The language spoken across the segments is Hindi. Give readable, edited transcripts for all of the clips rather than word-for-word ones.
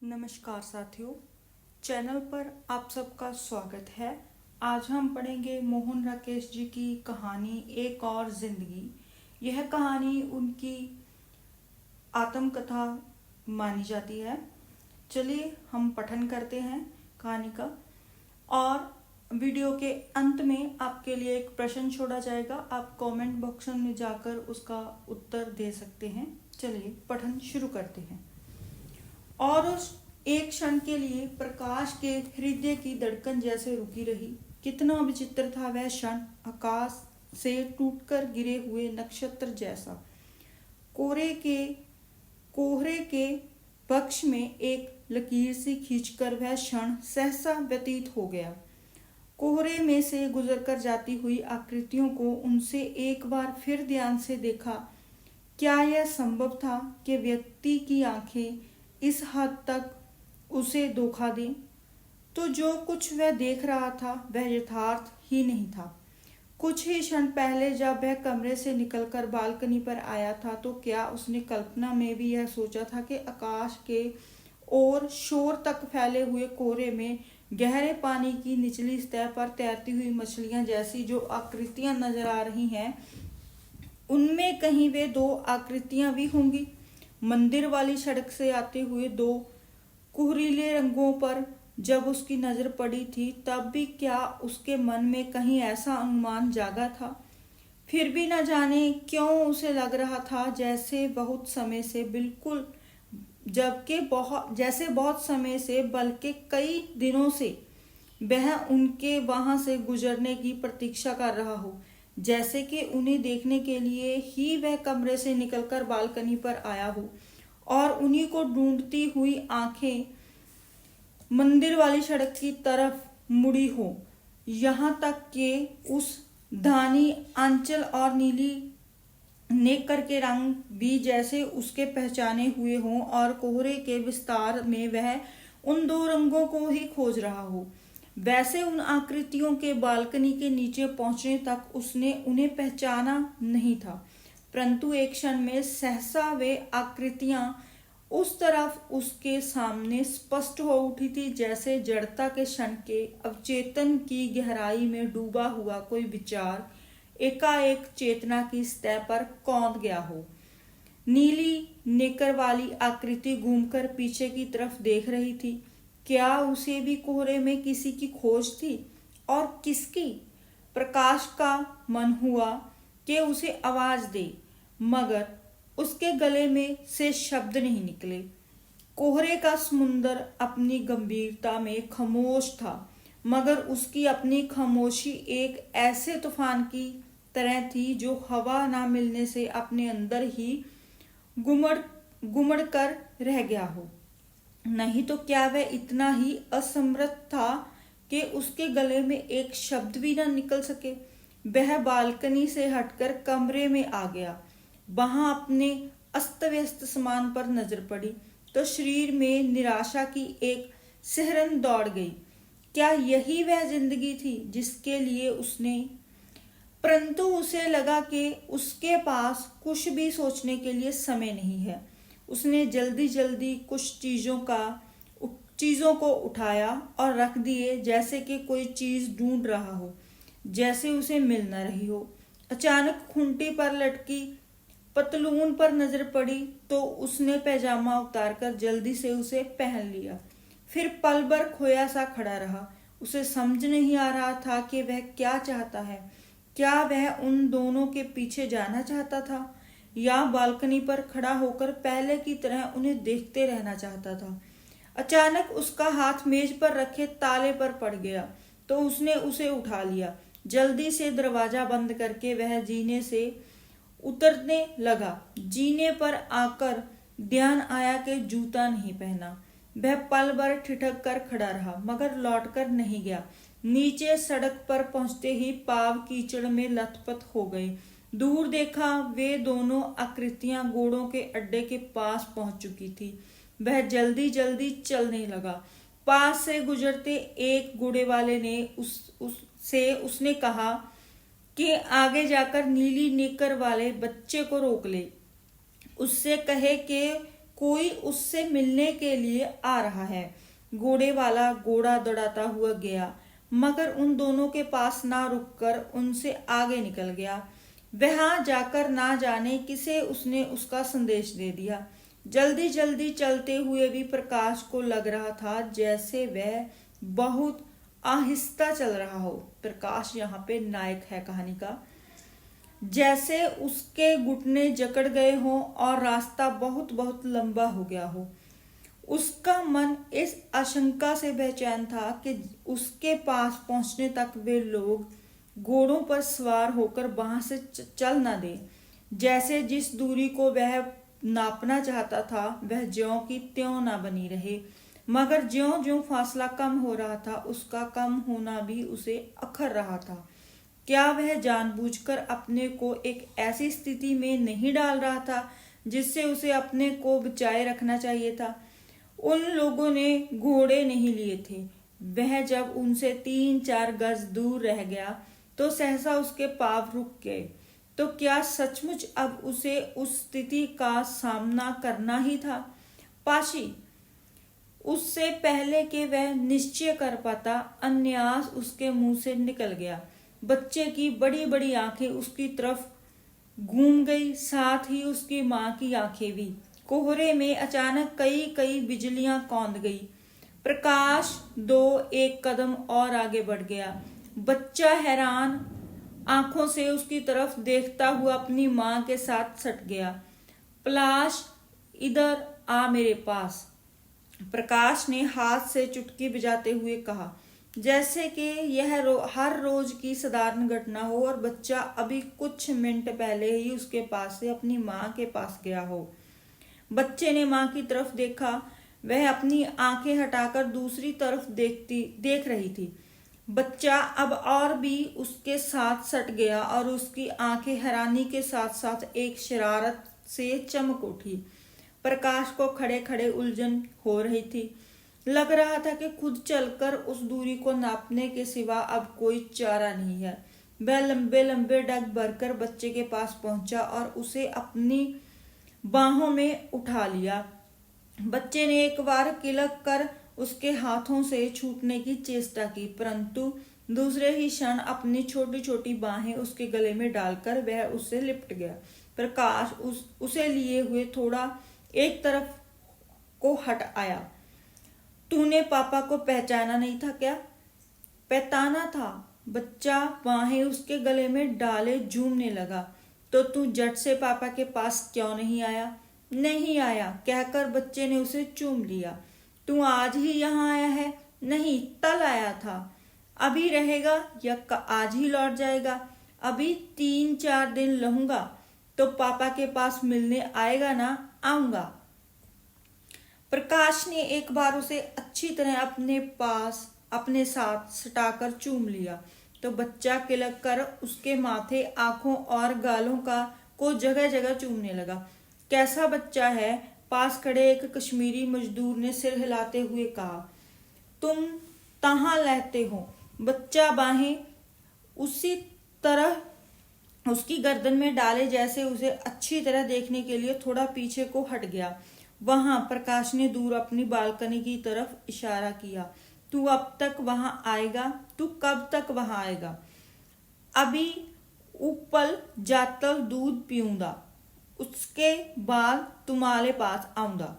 नमस्कार साथियों, चैनल पर आप सबका स्वागत है। आज हम पढ़ेंगे मोहन राकेश जी की कहानी एक और जिंदगी। यह कहानी उनकी आत्मकथा मानी जाती है। चलिए हम पठन करते हैं कहानी का। और वीडियो के अंत में आपके लिए एक प्रश्न छोड़ा जाएगा, आप कमेंट बॉक्स में जाकर उसका उत्तर दे सकते हैं। चलिए पठन शुरू करते हैं। और उस एक क्षण के लिए प्रकाश के हृदय की धड़कन जैसे रुकी रही। कितना विचित्र था वह क्षण, आकाश से टूटकर गिरे हुए नक्षत्र जैसा। कोहरे के पक्ष में एक लकीर सी खींचकर वह क्षण सहसा व्यतीत हो गया। कोहरे में से गुजरकर जाती हुई आकृतियों को उनसे एक बार फिर ध्यान से देखा। क्या यह संभव था कि व्यक्ति की आंखें इस हद तक उसे धोखा दें? तो जो कुछ वह देख रहा था वह यथार्थ ही नहीं था। कुछ ही क्षण पहले जब वह कमरे से निकलकर बालकनी पर आया था तो क्या उसने कल्पना में भी यह सोचा था कि आकाश के और शोर तक फैले हुए कोहरे में गहरे पानी की निचली सतह पर तैरती हुई मछलियां जैसी जो आकृतियां नजर आ रही हैं, उनमें कहीं वे दो आकृतियां भी होंगी। मंदिर वाली सड़क से आते हुए दो कुहरीले रंगों पर जब उसकी नजर पड़ी थी तब भी क्या उसके मन में कहीं ऐसा अनुमान जागा था? फिर भी न जाने क्यों उसे लग रहा था जैसे बहुत समय से बहुत समय से बल्कि कई दिनों से वह उनके वहां से गुजरने की प्रतीक्षा कर रहा हो। जैसे कि उन्हें देखने के लिए ही वह कमरे से निकलकर बालकनी पर आया हो और उन्हीं को ढूंढती हुई आंखें मंदिर वाली सड़क की तरफ मुड़ी हो। यहाँ तक कि उस धानी आंचल और नीली नेकर के रंग भी जैसे उसके पहचाने हुए हों और कोहरे के विस्तार में वह उन दो रंगों को ही खोज रहा हो। वैसे उन आकृतियों के बालकनी के नीचे पहुंचने तक उसने उन्हें पहचाना नहीं था, परंतु एक क्षण में सहसा वे आकृतियां उस तरफ उसके सामने स्पष्ट हो उठी थी जैसे जड़ता के क्षण के अवचेतन की गहराई में डूबा हुआ कोई विचार एकाएक चेतना की सतह पर कौंध गया हो। नीली नेकर वाली आकृति घूमकर पीछे की तरफ देख रही थी। क्या उसे भी कोहरे में किसी की खोज थी? और किसकी? प्रकाश का मन हुआ कि उसे आवाज दे, मगर उसके गले में से शब्द नहीं निकले। कोहरे का समुंदर अपनी गंभीरता में खामोश था, मगर उसकी अपनी खामोशी एक ऐसे तूफान की तरह थी जो हवा ना मिलने से अपने अंदर ही गुमड़ कर रह गया हो। नहीं तो क्या वह इतना ही असमर्थ था कि उसके गले में एक शब्द भी न निकल सके? वह बालकनी से हटकर कमरे में आ गया। वहां अपने अस्त व्यस्त सामान पर नजर पड़ी तो शरीर में निराशा की एक सिहरन दौड़ गई। क्या यही वह जिंदगी थी जिसके लिए उसने? परंतु उसे लगा कि उसके पास कुछ भी सोचने के लिए समय नहीं है। उसने जल्दी जल्दी कुछ चीजों को उठाया और रख दिए जैसे कि कोई चीज ढूंढ रहा हो, जैसे उसे मिल न रही हो। अचानक खूंटी पर लटकी पतलून पर नजर पड़ी तो उसने पैजामा उतारकर जल्दी से उसे पहन लिया। फिर पल भर खोया सा खड़ा रहा। उसे समझ नहीं आ रहा था कि वह क्या चाहता है। क्या वह उन दोनों के पीछे जाना चाहता था या बालकनी पर खड़ा होकर पहले की तरह उन्हें देखते रहना चाहता था? अचानक उसका हाथ मेज पर रखे ताले पर पड़ गया तो उसने उसे उठा लिया। जल्दी से दरवाजा बंद करके वह जीने से उतरने लगा। जीने पर आकर ध्यान आया कि जूता नहीं पहना। वह पल भर ठिठक कर खड़ा रहा मगर लौटकर नहीं गया। नीचे सड़क पर पहुंचते ही पाव कीचड़ में लथपथ हो गए। दूर देखा वे दोनों आकृतियां घोड़ों के अड्डे के पास पहुंच चुकी थी। वह जल्दी जल्दी चलने लगा। पास से गुजरते एक घोड़े वाले ने उसने कहा कि आगे जाकर नीली नेकर वाले बच्चे को रोक ले। उससे कहे कि कोई उससे मिलने के लिए आ रहा है। घोड़े वाला घोड़ा दौड़ाता हुआ गया, मगर उन दोनों के पास ना रुककर उनसे आगे निकल गया। वहां जाकर ना जाने किसे उसने उसका संदेश दे दिया। जल्दी जल्दी चलते हुए भी प्रकाश को लग रहा था जैसे वह बहुत आहिस्ता चल रहा हो। प्रकाश यहाँ पे नायक है कहानी का। जैसे उसके घुटने जकड़ गए हों और रास्ता बहुत बहुत लंबा हो गया हो। उसका मन इस आशंका से बेचैन था कि उसके पास पहुंचने तक वे लोग घोड़ों पर सवार होकर वहां से चल न दे। जैसे जिस दूरी को वह नापना चाहता था वह ज्यों की त्यों न बनी रहे, मगर ज्यों ज्यों फासला कम हो रहा था उसका कम होना भी उसे अखर रहा था। क्या वह जानबूझकर अपने को एक ऐसी स्थिति में नहीं डाल रहा था जिससे उसे अपने को बचाए रखना चाहिए था? उन लोगों ने घोड़े नहीं लिए थे। वह जब उनसे 3-4 गज दूर रह गया तो सहसा उसके पांव रुक गए। तो क्या सचमुच अब उसे उस स्थिति का सामना करना ही था? पाशी, उससे पहले कि वह निश्चय कर पाता, अन्यास उसके मुंह से निकल गया। बच्चे की बड़ी बड़ी आंखें उसकी तरफ घूम गई, साथ ही उसकी मां की आंखें भी। कोहरे में अचानक कई कई बिजलियां कौंध गई। प्रकाश 2-1 कदम और आगे बढ़ गया। बच्चा हैरान आंखों से उसकी तरफ देखता हुआ अपनी मां के साथ सट गया। पलाश, इधर आ मेरे पास, प्रकाश ने हाथ से चुटकी बजाते हुए कहा, जैसे कि यह हर रोज की साधारण घटना हो और बच्चा अभी कुछ मिनट पहले ही उसके पास से अपनी मां के पास गया हो। बच्चे ने मां की तरफ देखा। वह अपनी आंखें हटाकर दूसरी तरफ देख रही थी। बच्चा अब और भी उसके साथ सट गया और उसकी आंखें हैरानी के साथ साथ एक शरारत से चमक उठी। प्रकाश को खड़े खड़े उलझन हो रही थी। लग रहा था कि खुद चलकर उस दूरी को नापने के सिवा अब कोई चारा नहीं है। वह लंबे लंबे डग भरकर बच्चे के पास पहुंचा और उसे अपनी बाहों में उठा लिया। बच्चे ने एक बार किलक कर उसके हाथों से छूटने की चेष्टा की, परंतु दूसरे ही क्षण अपनी छोटी छोटी बाहें उसके गले में डालकर वह उससे लिपट गया। प्रकाश उसे लिए हुए थोड़ा एक तरफ को हट आया। तूने पापा को पहचाना नहीं था क्या? पहचाना था। बच्चा बाहें उसके गले में डाले झूमने लगा। तो तू झट से पापा के पास क्यों नहीं आया? नहीं आया कहकर बच्चे ने उसे चूम लिया। तू आज ही यहाँ आया है? नहीं, कल आया था। अभी रहेगा या आज ही लौट जाएगा? अभी 3-4 दिन रहूंगा। तो पापा के पास मिलने आएगा ना? आऊंगा। प्रकाश ने एक बार उसे अच्छी तरह अपने साथ सटाकर चूम लिया तो बच्चा किलक कर उसके माथे, आंखों और गालों को जगह जगह चूमने लगा। कैसा बच्चा है? पास खड़े एक कश्मीरी मजदूर ने सिर हिलाते हुए कहा। तुम कहाँ रहते हो? बच्चा बाहें उसी तरह उसकी गर्दन में डाले जैसे उसे अच्छी तरह देखने के लिए थोड़ा पीछे को हट गया। वहां प्रकाश ने दूर अपनी बालकनी की तरफ इशारा किया। तू अब तक वहां आएगा? तू कब तक वहां आएगा? अभी ऊपर जातल दूध पीऊंगा, उसके बाद तुम्हारे पास आऊंगा।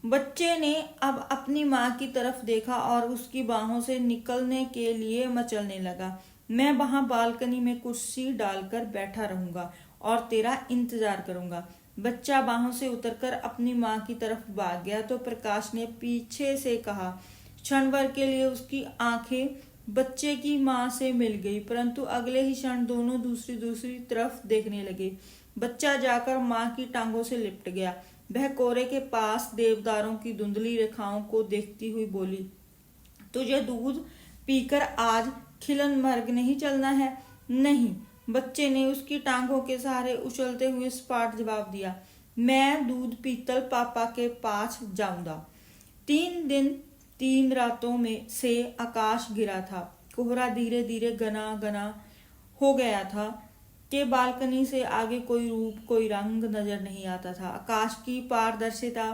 बच्चे ने अब अपनी मां की तरफ देखा और उसकी बाहों से निकलने के लिए मचलने लगा। मैं वहां बालकनी में कुर्सी डालकर बैठा रहूंगा और तेरा इंतजार करूंगा। बच्चा बाहों से उतरकर अपनी मां की तरफ भाग गया तो प्रकाश ने पीछे से कहा। क्षण भर के लिए उसकी आंखें बच्चे की मां से मिल गई, परंतु अगले ही क्षण दोनों दूसरी तरफ देखने लगे। बच्चा जाकर मां की टांगों से लिपट गया। वह कोरे के पास देवदारों की धुंधली रेखाओं को देखती हुई बोली, तुझे दूध पीकर आज खिलन मर्ग नहीं चलना है? नहीं, बच्चे ने उसकी टांगों के सहारे उछलते हुए सपाट जवाब दिया। मैं दूध पीतल पापा के पास जाऊंगा। 3 दिन 3 रातों में से आकाश घिरा था। कोहरा धीरे धीरे घना घना हो गया था कि बालकनी से आगे कोई रूप, कोई रंग नजर नहीं आता था। आकाश की पारदर्शिता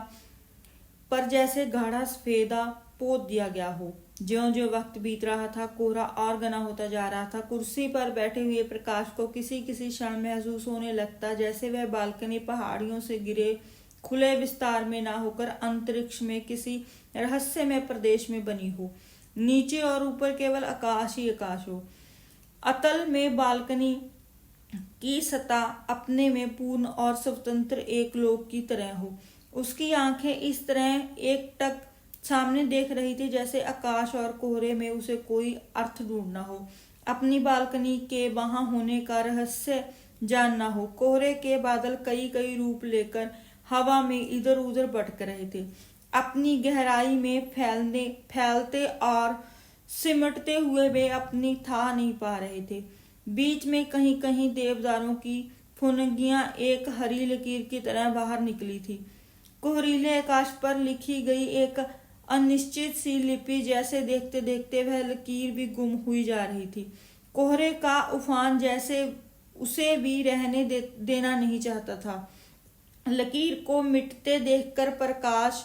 पर जैसे गाढ़ा सफेदा पोत दिया गया हो। ज्यों-ज्यों वक्त बीत रहा था, कोहरा और घना होता जा रहा था। कुर्सी पर बैठे हुए प्रकाश को किसी-किसी क्षण महसूस होने लगता जैसे वह बालकनी पहाड़ियों से घिरे खुले विस्तार में ना होकर अंतरिक्ष में किसी रहस्यमय प्रदेश में बनी हो। नीचे और ऊपर केवल आकाश ही आकाश हो। अतल में बालकनी की सतह अपने में पूर्ण और स्वतंत्र एक लोक की तरह हो। उसकी आंखें इस तरह एकटक सामने देख रही थी जैसे आकाश और कोहरे में उसे कोई अर्थ ढूंढना हो, अपनी बालकनी के वहां होने का रहस्य जानना हो। कोहरे के बादल कई कई रूप लेकर हवा में इधर उधर भटक रहे थे, अपनी गहराई में फैलते और सिमटते हुए वे अपनी था नहीं पा रहे थे। बीच में कहीं कहीं देवदारों की फुनगियां एक हरी लकीर की तरह बाहर निकली थी। कोहरीले आकाश पर लिखी गई एक अनिश्चित सी लिपि जैसे देखते देखते वह लकीर भी गुम हुई जा रही थी। कोहरे का उफान जैसे उसे भी रहने देना नहीं चाहता था। लकीर को मिटते देखकर प्रकाश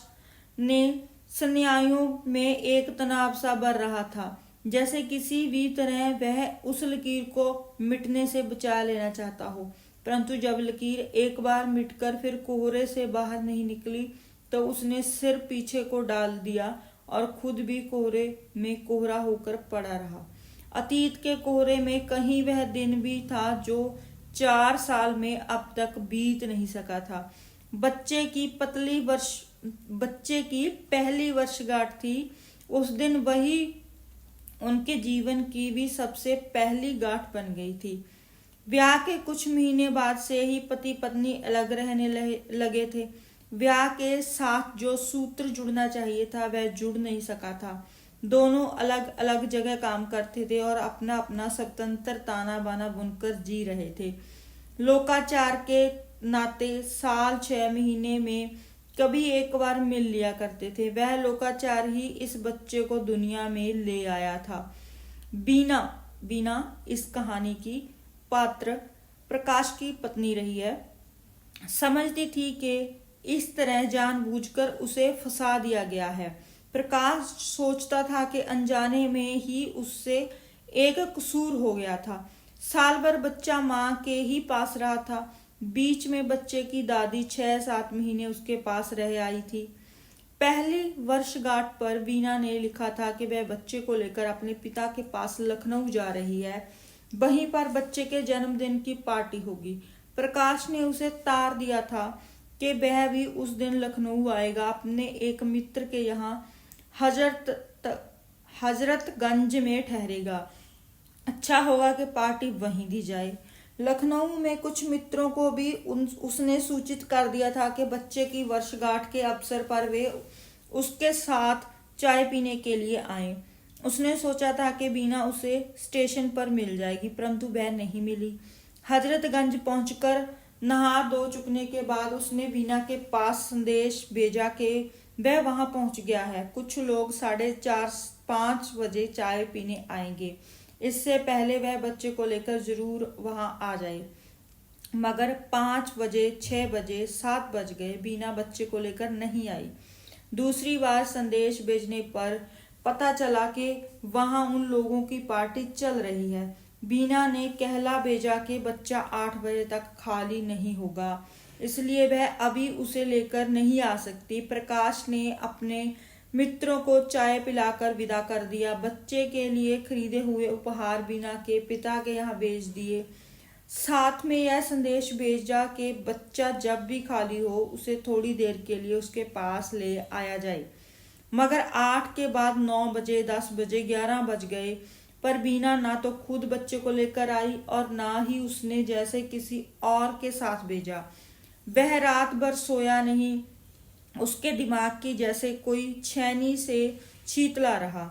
ने स्नायुओं में एक तनाव सा बढ़ रहा था, जैसे किसी भी तरह वह उस लकीर को मिटने से बचा लेना चाहता हो। परंतु जब लकीर एक बार मिटकर फिर कोहरे से बाहर नहीं निकली तो उसने सिर पीछे को डाल दिया और खुद भी कोहरे में कोहरा होकर पड़ा रहा। अतीत के कोहरे में कहीं वह दिन भी था जो 4 साल में अब तक बीत नहीं सका था। बच्चे की पहली वर्षगांठ थी। उस दिन वही उनके जीवन की भी सबसे पहली गांठ बन गई थी। ब्याह के कुछ महीने बाद से ही पति पत्नी अलग रहने लगे थे। ब्याह के साथ जो सूत्र जुड़ना चाहिए था वह जुड़ नहीं सका था। दोनों अलग अलग जगह काम करते थे और अपना अपना स्वतंत्र ताना बाना बुनकर जी रहे थे। लोकाचार के नाते साल 6 महीने में कभी एक बार मिल लिया करते थे। वह लोकाचार ही इस बच्चे को दुनिया में ले आया था। बीना इस कहानी की पात्र प्रकाश की पत्नी रही है। समझती थी कि इस तरह जानबूझकर उसे फंसा दिया गया है। प्रकाश सोचता था कि अनजाने में ही उससे एक कसूर हो गया था। साल भर बच्चा माँ के ही पास रहा था। बीच में बच्चे की दादी 6-7 महीने उसके पास रह आई थी। पहली वर्षगांठ पर वीना ने लिखा था कि वह बच्चे को लेकर अपने पिता के पास लखनऊ जा रही है। वहीं पर बच्चे के जन्मदिन की पार्टी होगी। प्रकाश ने उसे तार दिया था कि वह भी उस दिन लखनऊ आएगा, अपने एक मित्र के यहाँ हजरतगंज में ठहरेगा। अच्छा होगा कि पार्टी वहीं दी जाए। लखनऊ में कुछ मित्रों को भी उसने सूचित कर दिया था कि बच्चे की वर्षगांठ के अवसर पर वे उसके साथ चाय पीने के लिए आए। उसने सोचा था कि बीना उसे स्टेशन पर मिल जाएगी, परंतु वह नहीं मिली। हजरतगंज पहुंचकर नहा धो चुकने के बाद उसने बीना के पास संदेश भेजा कि वह वहां पहुंच गया है। कुछ लोग 4:30-5 बजे चाय पीने आएंगे। इससे पहले वह बच्चे को लेकर जरूर वहां आ जाए। मगर 5 बजे, 6 बजे, 7 बज गए, बीना बच्चे को लेकर नहीं आई। दूसरी बार संदेश भेजने पर पता चला कि वहां उन लोगों की पार्टी चल रही है। बीना ने कहला भेजा कि बच्चा 8 बजे तक खाली नहीं होगा, इसलिए वह अभी उसे लेकर नहीं आ सकती। प्रकाश ने अपने मित्रों को चाय पिलाकर विदा कर दिया। बच्चे के लिए खरीदे हुए उपहार बीना के पिता के यहाँ भेज दिए। साथ में यह संदेश भेजा कि बच्चा जब भी खाली हो उसे थोड़ी देर के लिए उसके पास ले आया जाए। मगर 8 के बाद 9 बजे, 10 बजे, 11 बज गए, पर बीना ना तो खुद बच्चे को लेकर आई और ना ही उसने जैसे किसी और के साथ भेजा। वह रात भर सोया नहीं। उसके दिमाग की जैसे कोई छेनी से शीतला रहा।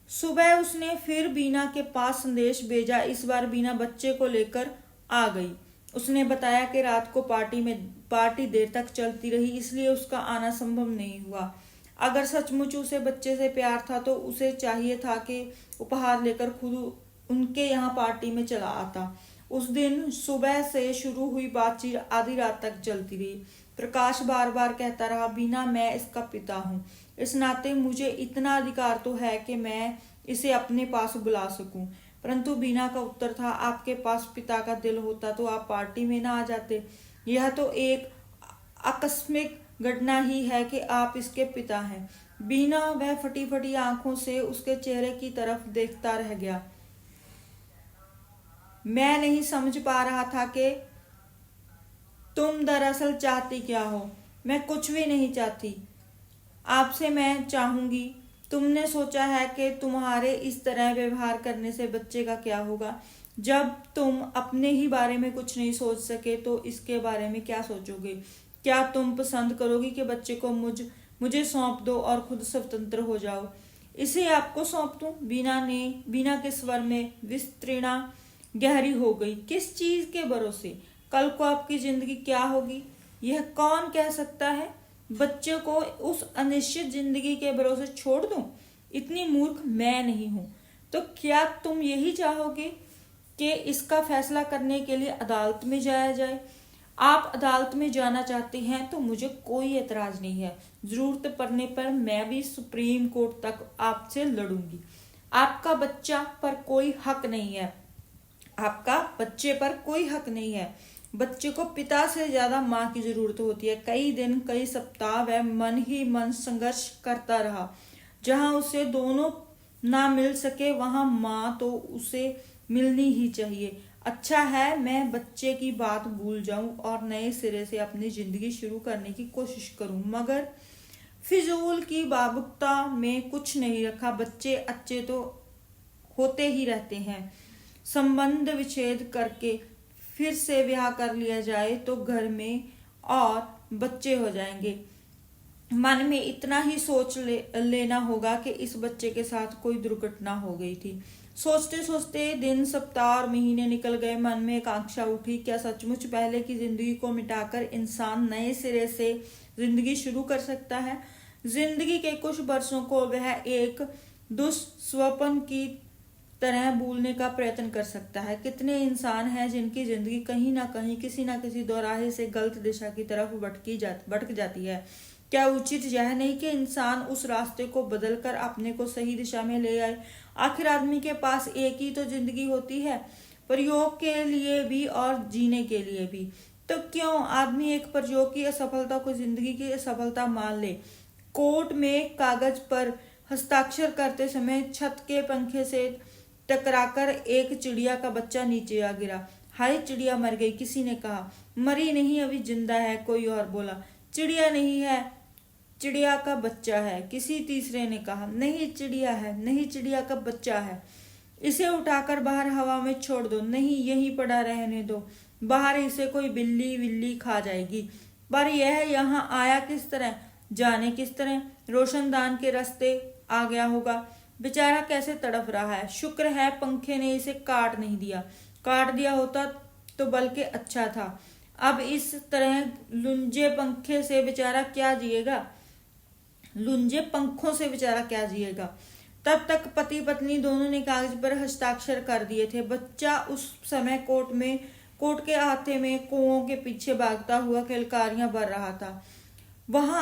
सुबह उसने फिर बीना के पास संदेश भेजा। इस बार बीना बच्चे को लेकर आ गई। उसने बताया कि रात को पार्टी देर तक चलती रही, इसलिए उसका आना संभव नहीं हुआ। अगर सचमुच उसे बच्चे से प्यार था तो उसे चाहिए था कि उपहार लेकर खुद उनके यहाँ पार्टी में चला आता। उस दिन सुबह से शुरू हुई बातचीत आधी रात तक चलती रही। प्रकाश बार बार कहता रहा, बीना मैं इसका पिता हूँ, इस नाते मुझे इतना अधिकार तो है कि मैं इसे अपने पास बुला सकूं। परंतु बीना का उत्तर था, आपके पास पिता का दिल होता तो आप पार्टी में ना आ जाते। यह तो एक आकस्मिक घटना ही है कि आप इसके पिता हैं। बीना वह फटी फटी आंखों से उसके चेहरे की तरफ देखता रह गया। मैं नहीं समझ पा रहा था कि तुम दरअसल चाहती क्या हो। मैं कुछ भी नहीं चाहती। आपसे मैं चाहूंगी, तुमने सोचा है कि तुम्हारे इस तरह व्यवहार करने से बच्चे का क्या होगा? जब तुम अपने ही बारे में कुछ नहीं सोच सके तो इसके बारे में क्या सोचोगे? क्या तुम पसंद करोगी कि बच्चे को मुझे सौंप दो और खुद स्वतंत्र हो जाओ? इसे आपको सौंप दूं? बीना के स्वर में विस्तीर्णता गहरी हो गई। किस चीज के भरोसे? कल को आपकी जिंदगी क्या होगी यह कौन कह सकता है? बच्चे को उस अनिश्चित जिंदगी के भरोसे छोड़ दूं? इतनी मूर्ख मैं नहीं हूं। तो क्या तुम यही चाहोगे कि इसका फैसला करने के लिए अदालत में जाया जाए? आप अदालत में जाना चाहते हैं तो मुझे कोई एतराज नहीं है। जरूरत पड़ने पर मैं भी सुप्रीम कोर्ट तक आपसे लड़ूंगी। आपका बच्चा पर कोई हक नहीं है। आपका बच्चे पर कोई हक नहीं है। बच्चे को पिता से ज्यादा माँ की जरूरत होती है। कई दिन कई सप्ताह वह मन ही मन संघर्ष करता रहा। जहां उसे दोनों ना मिल सके वहां माँ तो उसे मिलनी ही चाहिए। अच्छा है मैं बच्चे की बात भूल जाऊं और नए सिरे से अपनी जिंदगी शुरू करने की कोशिश करूं, मगर फिजूल की बाबुकता में कुछ नहीं रखा। बच्चे अच्छे तो होते ही रहते हैं। संबंध विच्छेद करके फिर से ब्याह कर लिया जाए तो घर में और बच्चे हो जाएंगे। मन में इतना ही सोच लेना होगा कि इस बच्चे के साथ कोई दुर्घटना हो गई थी। सोचते सोचते दिन सप्ताह और महीने निकल गए। मन में एक आकांक्षा उठी, क्या सचमुच पहले की जिंदगी को मिटाकर इंसान नए सिरे से जिंदगी शुरू कर सकता है? जिंदगी के कुछ वर्षों को वह एक दुस्वप्न की तरह भूलने का प्रयत्न कर सकता है। कितने इंसान हैं जिनकी जिंदगी कहीं ना कहीं किसी ना किसी दोराहे से गलत दिशा की तरफ भटक जाती है। क्या उचित यह नहीं कि इंसान उस रास्ते को बदलकर अपने को सही दिशा में ले आए? आखिर आदमी के पास एक ही तो जिंदगी होती है, प्रयोग के लिए भी और जीने के लिए भी। तो क्यों आदमी एक प्रयोग की असफलता को जिंदगी की असफलता मान ले? कोर्ट में कागज पर हस्ताक्षर करते समय छत के पंखे से टकराकर एक चिड़िया का बच्चा नीचे आ गिरा। हाय चिड़िया मर गई, किसी ने कहा। मरी नहीं, अभी जिंदा है, कोई और बोला। चिड़िया नहीं है, चिड़िया का बच्चा है, किसी तीसरे ने कहा। नहीं चिड़िया है, नहीं चिड़िया का बच्चा है। इसे उठाकर बाहर हवा में छोड़ दो। नहीं यहीं पड़ा रहने दो, बाहर इसे कोई बिल्ली विल्ली खा जाएगी। पर यह यहाँ आया किस तरह? जाने किस तरह रोशनदान के रास्ते आ गया होगा। बेचारा कैसे तड़प रहा है। शुक्र है पंखे ने इसे काट नहीं दिया। काट दिया होता तो बल्कि अच्छा था। अब इस तरह लुंजे पंखे से बेचारा क्या जिएगा? लुंजे पंखों से बेचारा क्या जिएगा? तब तक पति पत्नी दोनों ने कागज पर हस्ताक्षर कर दिए थे। बच्चा उस समय कोर्ट के हाथे में कुओं के पीछे भागता हुआ किलकारियां भर रहा था। वहां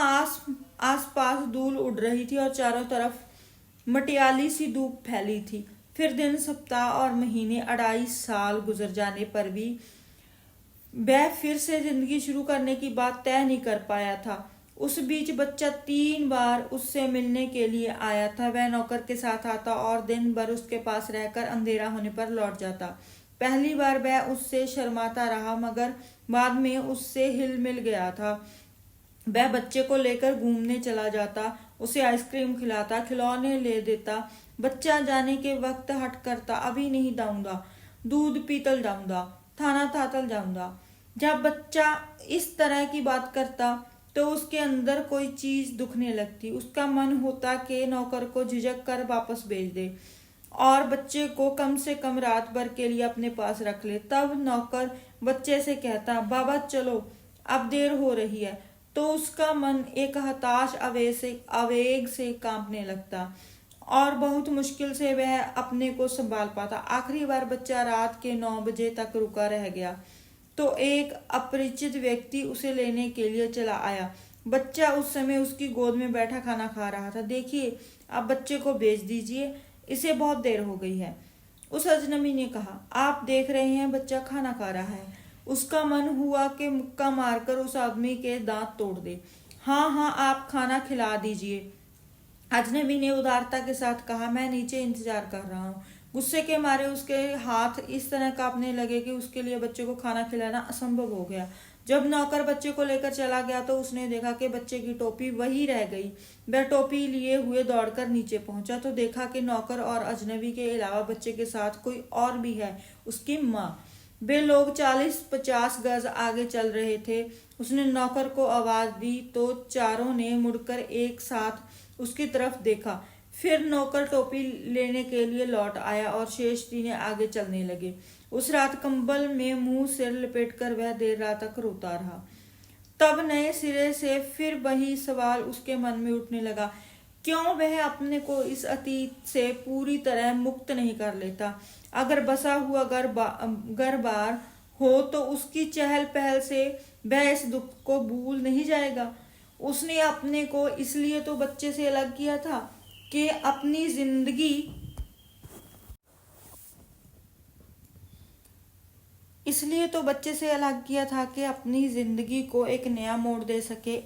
आस पास धूल उड़ रही थी और चारों तरफ मटियाली सी धूप फैली थी। फिर दिन सप्ताह और महीने 2.5 साल गुजर जाने पर भी वह फिर से जिंदगी शुरू करने की बात तय नहीं कर पाया था। उस बीच बच्चा 3 बार उससे मिलने के लिए आया था। वह नौकर के साथ आता और दिन भर उसके पास रहकर अंधेरा होने पर लौट जाता। पहली बार वह उससे शर्माता रहा, मगर बाद में उससे हिल मिल गया था। वह बच्चे को लेकर घूमने चला जाता, उसे आइसक्रीम खिलाता, खिलौने ले देता। बच्चा जाने के वक्त हट करता, अभी नहीं जाऊंगा, दूध पीतल जाऊंगा, थाना थातल जाऊंगा। जब बच्चा इस तरह की बात करता तो उसके अंदर कोई चीज दुखने लगती। उसका मन होता कि नौकर को झिझक कर वापस भेज दे और बच्चे को कम से कम रात भर के लिए अपने पास रख ले। तब नौकर बच्चे से कहता, बाबा चलो अब देर हो रही है, तो उसका मन एक हताश आवेग से कांपने लगता और बहुत मुश्किल से वह अपने को संभाल पाता। आखिरी बार बच्चा रात के 9 बजे तक रुका रह गया तो एक अपरिचित व्यक्ति उसे लेने के लिए चला आया। बच्चा उस समय उसकी गोद में बैठा खाना खा रहा था। देखिए, आप बच्चे को भेज दीजिए, इसे बहुत देर हो गई है। उस अजनबी ने कहा, आप देख रहे हैं बच्चा खाना खा रहा है। उसका मन हुआ कि मुक्का मारकर उस आदमी के दांत तोड़ दे। हाँ हाँ, आप खाना खिला दीजिए, अजनबी ने उदारता के साथ कहा। मैं नीचे इंतजार कर रहा हूँ। गुस्से के मारे उसके हाथ इस तरह कांपने लगे कि उसके लिए बच्चे को खाना खिलाना असंभव हो गया। जब नौकर बच्चे को लेकर चला गया तो उसने देखा कि बच्चे की टोपी वही रह गई। वह टोपी लिए हुए दौड़कर नीचे पहुंचा तो देखा कि नौकर और अजनबी के अलावा बच्चे के साथ कोई और भी है, उसकी माँ। वे लोग 40-50 गज आगे चल रहे थे। उसने नौकर को आवाज दी तो चारों ने मुड़कर एक साथ उसकी तरफ देखा। फिर नौकर टोपी लेने के लिए लौट आया और शेष तीनों आगे चलने लगे। उस रात कंबल में मुंह सिर लपेटकर वह देर रात तक रोता रहा। तब नए सिरे से फिर वही सवाल उसके मन में उठने लगा, क्यों वह अपने को इस अतीत से पूरी तरह मुक्त नहीं कर लेता। अगर बसा हुआ घर बार हो तो उसकी चहल पहल से वह इस दुख को भूल नहीं जाएगा। उसने अपने को इसलिए तो बच्चे से अलग किया था कि अपनी जिंदगी को एक नया मोड़ दे सके।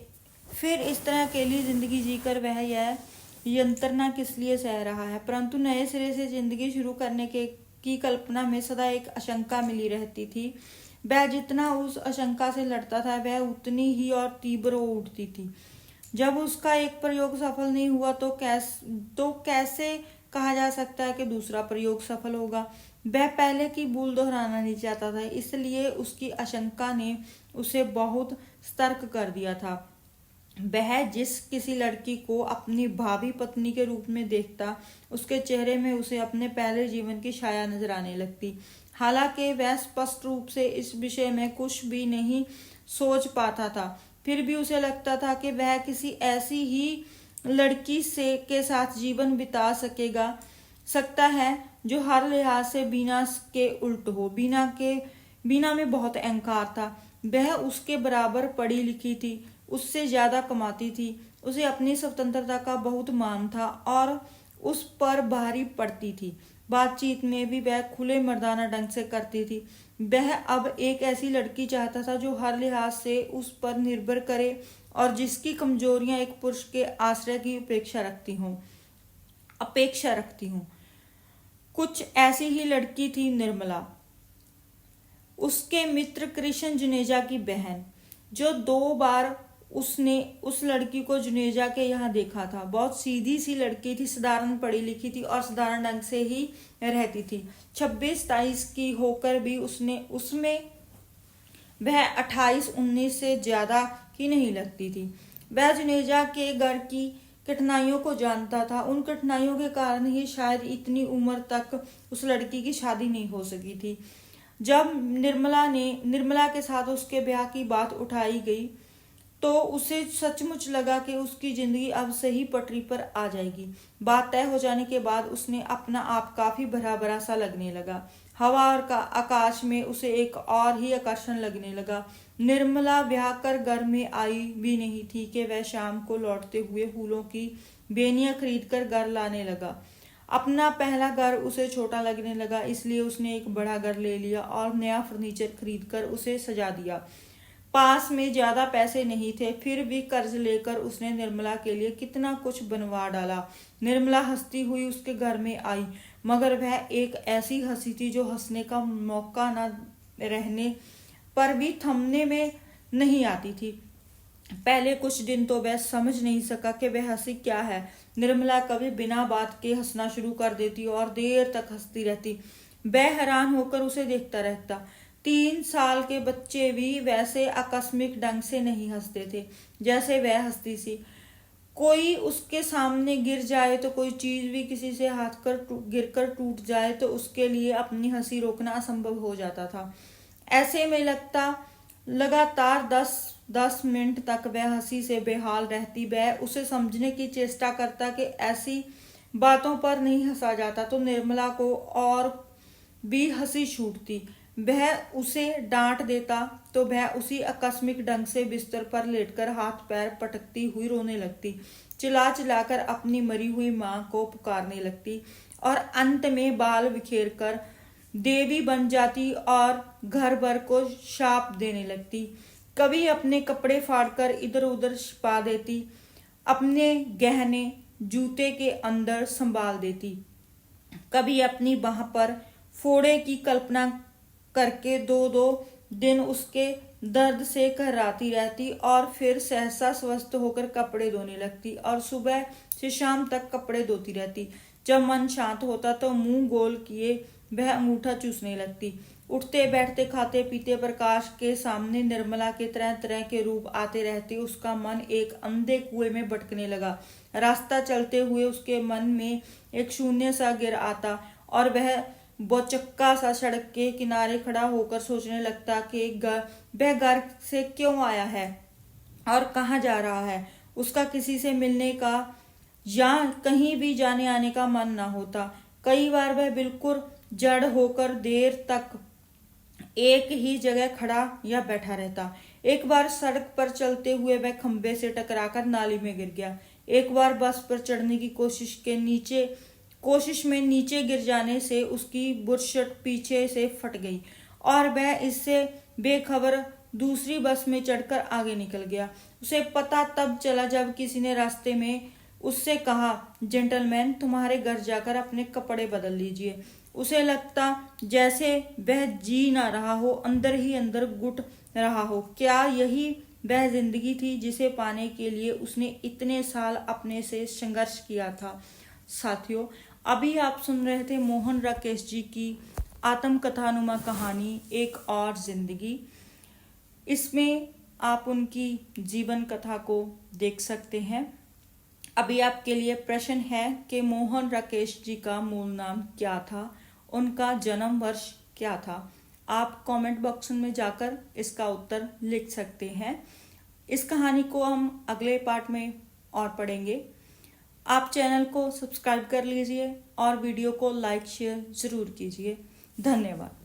फिर इस तरह अकेली जिंदगी जीकर वह यह यंत्रणा किस लिए सह रहा है। परंतु नए सिरे से जिंदगी शुरू करने की कल्पना में सदा एक आशंका मिली रहती थी। वह जितना उस आशंका से लड़ता था वह उतनी ही और तीव्र हो उठती थी। जब उसका एक प्रयोग सफल नहीं हुआ तो कैसे कहा जा सकता है कि दूसरा प्रयोग सफल होगा। वह पहले की भूल दोहराना नहीं चाहता था, इसलिए उसकी आशंका ने उसे बहुत सतर्क कर दिया था। वह जिस किसी लड़की को अपनी भावी पत्नी के रूप में देखता, उसके चेहरे में उसे अपने पहले जीवन की छाया नजर आने लगती। हालांकि वह स्पष्ट रूप से इस विषय में कुछ भी नहीं सोच पाता था, फिर भी उसे लगता था कि वह किसी ऐसी ही लड़की के साथ जीवन बिता सकता है जो हर लिहाज से बीना के उल्ट हो। बीना में बहुत अहंकार था। वह उसके बराबर पढ़ी लिखी थी, उससे ज्यादा कमाती थी, उसे अपनी स्वतंत्रता का बहुत मान था और उस पर भारी पड़ती थी। बातचीत में भी वह खुले मर्दाना ढंग से करती थी। वह अब एक ऐसी लड़की चाहता था जो हर लिहाज से उस पर निर्भर करे और जिसकी कमजोरियां एक पुरुष के आश्रय की अपेक्षा रखती हूँ। कुछ ऐसी ही लड़की थी निर्मला, उसके मित्र कृष्ण जुनेजा की बहन। जो 2 बार उसने उस लड़की को जुनेजा के यहाँ देखा था। बहुत सीधी सी लड़की थी, साधारण पढ़ी लिखी थी और साधारण ढंग से ही रहती थी। 26-27 की होकर भी उसमें वह 28-19 से ज्यादा की नहीं लगती थी। वह जुनेजा के घर की कठिनाइयों को जानता था। उन कठिनाइयों के कारण ही शायद इतनी उम्र तक उस लड़की की शादी नहीं हो सकी थी। जब निर्मला के साथ उसके ब्याह की बात उठाई गई तो उसे सचमुच लगा कि उसकी जिंदगी अब सही पटरी पर आ जाएगी। बात तय हो जाने के बाद उसने अपना आप काफी भरा भरा सा लगने लगा। हवा और आकाश में उसे एक और ही आकर्षण लगने लगा। निर्मला ब्याह कर घर में आई भी नहीं थी कि वह शाम को लौटते हुए फूलों की बेनियां खरीद कर घर लाने लगा। अपना पहला घर उसे छोटा लगने लगा, इसलिए उसने एक बड़ा घर ले लिया और नया फर्नीचर खरीद कर उसे सजा दिया। पास में ज्यादा पैसे नहीं थे, फिर भी कर्ज लेकर उसने निर्मला के लिए कितना कुछ बनवा डाला। निर्मला हंसती हुई उसके घर में आई, मगर वह एक ऐसी हंसी थी जो हंसने का मौका न रहने पर भी थमने में नहीं आती थी। पहले कुछ दिन तो वह समझ नहीं सका कि वह हंसी क्या है। निर्मला कभी बिना बात के हंसना शुरू कर देती और देर तक हंसती रहती। वह हैरान होकर उसे देखता रहता। 3 साल के बच्चे भी वैसे आकस्मिक ढंग से नहीं हंसते थे जैसे वह हंसती सी। कोई उसके सामने गिर जाए तो कोई चीज भी किसी से गिरकर टूट जाए तो उसके लिए अपनी हंसी रोकना असंभव हो जाता था। ऐसे में लगातार 10 मिनट तक वह हंसी से बेहाल रहती। वह उसे समझने की चेष्टा करता कि ऐसी बातों पर नहीं हंसा जाता तो निर्मला को और भी हंसी छूटती। वह उसे डांट देता तो वह उसी आकस्मिक ढंग से बिस्तर पर लेटकर हाथ पैर पटकती हुई रोने लगती, चिल्ला चिल्लाकर अपनी मरी हुई मां को पुकारने लगती और अंत में बाल बिखेर कर देवी बन जाती और घर भर को शाप देने लगती। कभी अपने कपड़े फाड़कर इधर उधर छिपा देती, अपने गहने जूते के अंदर संभाल देती, कभी अपनी बाह पर फोड़े की कल्पना करके दो दो दिन उसके दर्द से कराती रहती और फिर सहसा स्वस्थ होकर कपड़े धोने लगती और सुबह से शाम तक कपड़े धोती रहती। जब मन शांत होता तो मुंह गोल किए वह अंगूठा चूसने लगती। उठते बैठते खाते पीते प्रकाश के सामने निर्मला के तरह तरह के रूप आते रहते उसका मन एक अंधे कुएं में भटकने लगा। रास्ता चलते हुए उसके मन में एक शून्य सा गिर आता और वह बोचक्का सा सड़क के किनारे खड़ा होकर सोचने लगता कि वह घर से क्यों आया है और कहाँ जा रहा है। उसका किसी से मिलने का या कहीं भी जाने आने का मन न होता। कई बार वह बिल्कुल जड़ होकर देर तक एक ही जगह खड़ा या बैठा रहता। एक बार सड़क पर चलते हुए वह खंबे से टकराकर नाली में गिर गया। एक बार बस पर चढ़ने की कोशिश में नीचे गिर जाने से उसकी बुरशट पीछे से फट गई और वह इससे बेखबर दूसरी बस में चढ़कर आगे निकल गया। उसे पता तब चला जब किसी ने रास्ते में उससे कहा, जेंटलमैन, तुम्हारे घर जाकर अपने कपड़े बदल लीजिए। उसे लगता जैसे वह जी ना रहा हो, अंदर ही अंदर घुट रहा हो। क्या यही वह जिंदगी थी जिसे पाने के लिए उसने इतने साल अपने से संघर्ष किया था। साथियों, अभी आप सुन रहे थे मोहन राकेश जी की आत्मकथानुमा कहानी एक और जिंदगी। इसमें आप उनकी जीवन कथा को देख सकते हैं। अभी आपके लिए प्रश्न है कि मोहन राकेश जी का मूल नाम क्या था, उनका जन्म वर्ष क्या था। आप कमेंट बॉक्स में जाकर इसका उत्तर लिख सकते हैं। इस कहानी को हम अगले पार्ट में और पढ़ेंगे। आप चैनल को सब्सक्राइब कर लीजिए और वीडियो को लाइक शेयर जरूर कीजिए। धन्यवाद।